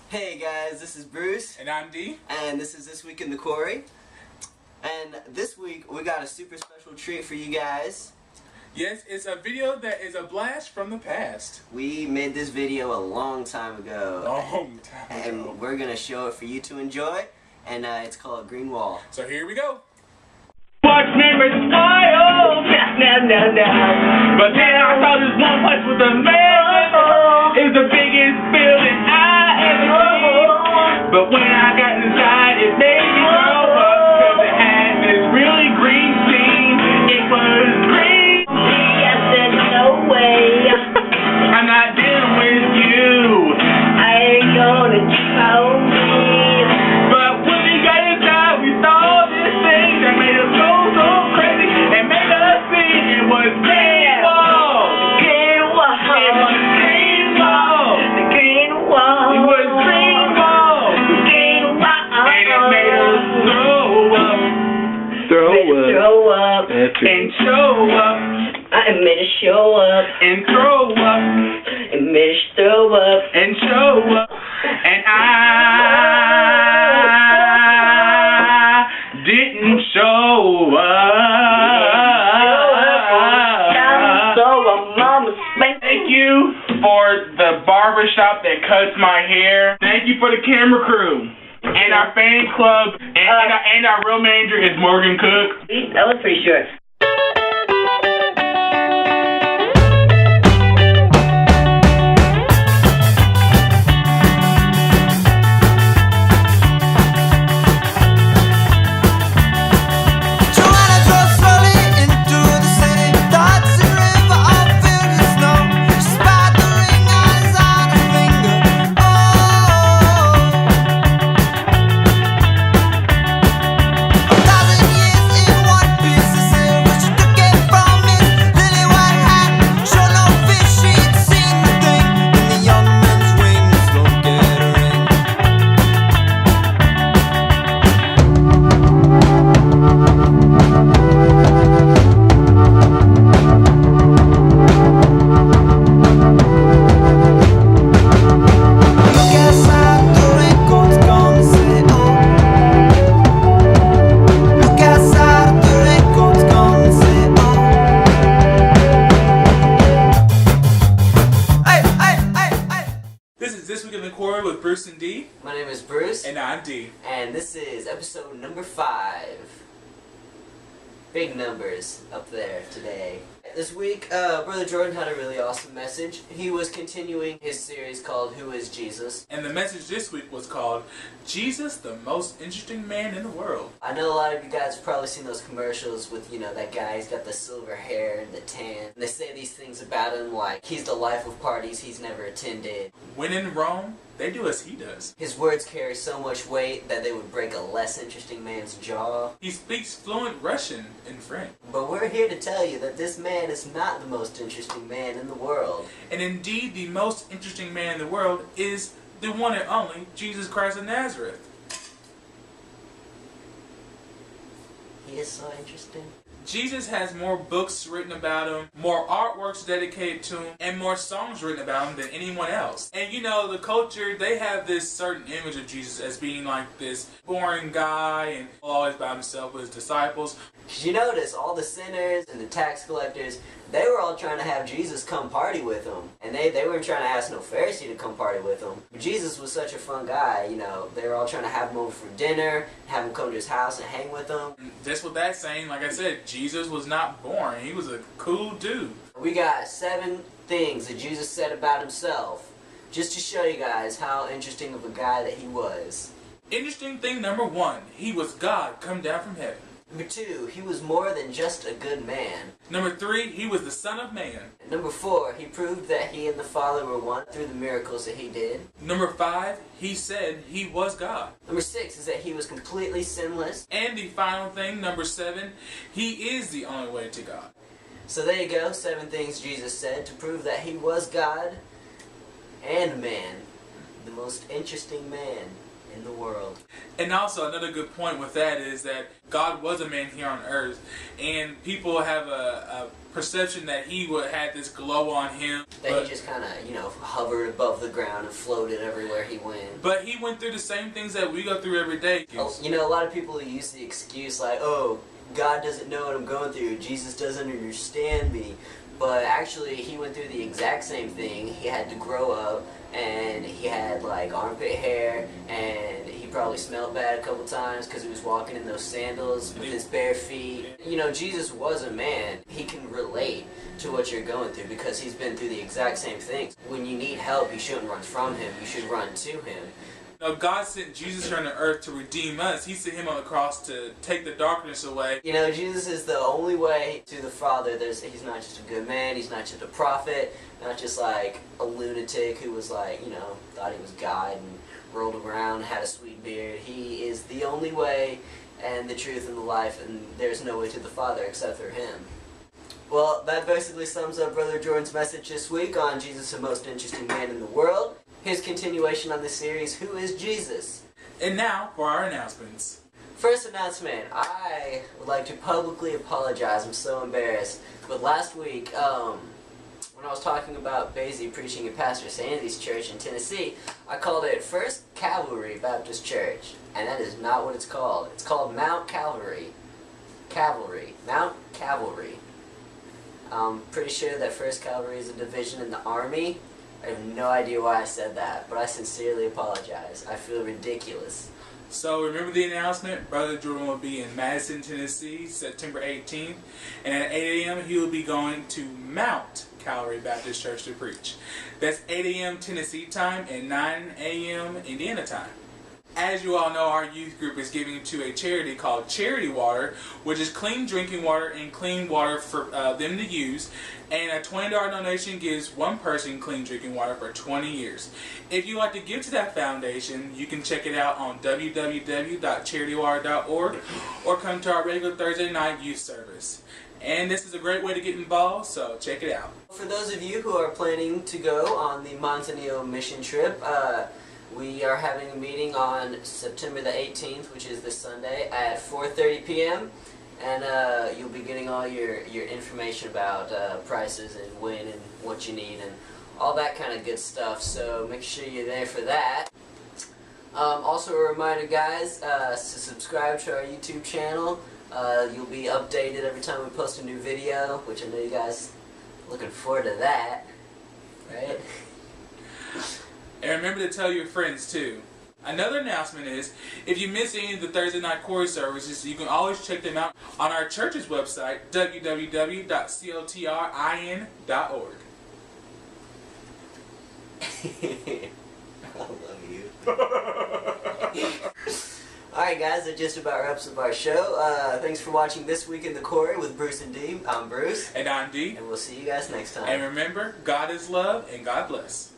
Hey guys, this is Bruce. And I'm D. And this is This Week in the Quarry. And this week we got a super special treat for you guys. Yes, it's a video that is a blast from the past. We made this video a long time ago. And we're going to show it for you to enjoy. And it's called Green Wall. So here we go. Watch me with smile, now. But then I saw this one place with a man. It's the biggest building I ever seen. But when I got inside, it made me throw up. Cause it had this really green scene. It was green. I said, no way. I'm not dealing with you. I ain't gonna tell me. But when we got inside, we saw this thing that made us go so crazy and made us see it was green wall. Green wall. It was green wall. The green wall. It was green wall. Green wall. And it made us throw up. Throw up. And show up. I made it show up. And throw up. It made it throw up. And show up. And I didn't show up. So mama spank. Thank you for the barbershop that cuts my hair. Thank you for the camera crew. And our fan club. And our real manager is Morgan Cook. That was pretty short. This Week in the Quarry with Bruce and D. My name is Bruce. And I'm D. And this is episode number 5. Big numbers up there today. This week, Brother Jordan had a really awesome message. He was continuing his series called Who is Jesus? And the message this week was called Jesus, the most interesting man in the world. I know a lot of you guys have probably seen those commercials with, that guy, he's got the silver hair and the tan. And they say these things about him like he's the life of parties he's never attended. When in Rome, they do as he does. His words carry so much weight that they would break a less interesting man's jaw. He speaks fluent Russian and French. But we're here to tell you that this man is not the most interesting man in the world. And indeed, the most interesting man in the world is the one and only Jesus Christ of Nazareth. He is so interesting. Jesus has more books written about him, more artworks dedicated to him, and more songs written about him than anyone else. And the culture, they have this certain image of Jesus as being like this boring guy and always by himself with his disciples. Because you notice, all the sinners and the tax collectors, they were all trying to have Jesus come party with them. And they weren't trying to ask no Pharisee to come party with them. But Jesus was such a fun guy, they were all trying to have him over for dinner, have him come to his house and hang with them. And that's what that's saying. Like I said, Jesus was not boring. He was a cool dude. We got 7 things that Jesus said about himself, just to show you guys how interesting of a guy that he was. Interesting thing number 1, he was God come down from heaven. Number 2, he was more than just a good man. Number 3, he was the Son of Man. And number 4, he proved that he and the Father were one through the miracles that he did. Number 5, he said he was God. Number 6 is that he was completely sinless. And the final thing, number 7, he is the only way to God. So there you go, 7 things Jesus said to prove that he was God and man. The most interesting man in the world. And also another good point with that is that God was a man here on earth, and people have a perception that he would had this glow on him. That he just kind of, hovered above the ground and floated everywhere he went. But he went through the same things that we go through every day. Oh, a lot of people use the excuse like, oh, God doesn't know what I'm going through. Jesus doesn't understand me. But actually, he went through the exact same thing. He had to grow up, and he had like armpit hair, and he probably smelled bad a couple times because he was walking in those sandals with his bare feet. Jesus was a man. He can relate to what you're going through because he's been through the exact same things. When you need help, you shouldn't run from him. You should run to him. God sent Jesus here on the earth to redeem us. He sent him on the cross to take the darkness away. Jesus is the only way to the Father. He's not just a good man. He's not just a prophet. Not just like a lunatic who was like, thought he was God and rolled around, had a sweet beard. He is the only way and the truth and the life, and there's no way to the Father except through him. Well, that basically sums up Brother Jordan's message this week on Jesus, the most interesting man in the world. His continuation on the series, Who is Jesus? And now for our announcements. First announcement, I would like to publicly apologize. I'm so embarrassed. But last week, when I was talking about Basie preaching at Pastor Sandy's church in Tennessee, I called it First Cavalry Baptist Church. And that is not what it's called. It's called Mount Calvary. Mount Cavalry. I'm pretty sure that First Cavalry is a division in the Army. I have no idea why I said that, but I sincerely apologize. I feel ridiculous. So remember the announcement, Brother Jordan will be in Madison, Tennessee, September 18th, and at 8 a.m. he will be going to Mount Calvary Baptist Church to preach. That's 8 a.m. Tennessee time and 9 a.m. Indiana time. As you all know, our youth group is giving to a charity called Charity Water, which is clean drinking water and clean water for them to use. And a $20 donation gives one person clean drinking water for 20 years. If you'd like to give to that foundation, you can check it out on www.charitywater.org or come to our regular Thursday night youth service. And this is a great way to get involved, so check it out. For those of you who are planning to go on the Montanillo mission trip, we are having a meeting on September the 18th, which is this Sunday, at 4:30 p.m. And you'll be getting all your information about prices and when and what you need and all that kind of good stuff. So make sure you're there for that. Also a reminder, guys, to subscribe to our YouTube channel. You'll be updated every time we post a new video, which I know you guys are looking forward to that, right? And remember to tell your friends too. Another announcement is, if you miss any of the Thursday night Quarry services, you can always check them out on our church's website, www.cotrin.org. I love you. Alright guys, that just about wraps up our show. Thanks for watching This Week in the Quarry with Bruce and Dee. I'm Bruce. And I'm Dee. And we'll see you guys next time. And remember, God is love and God bless.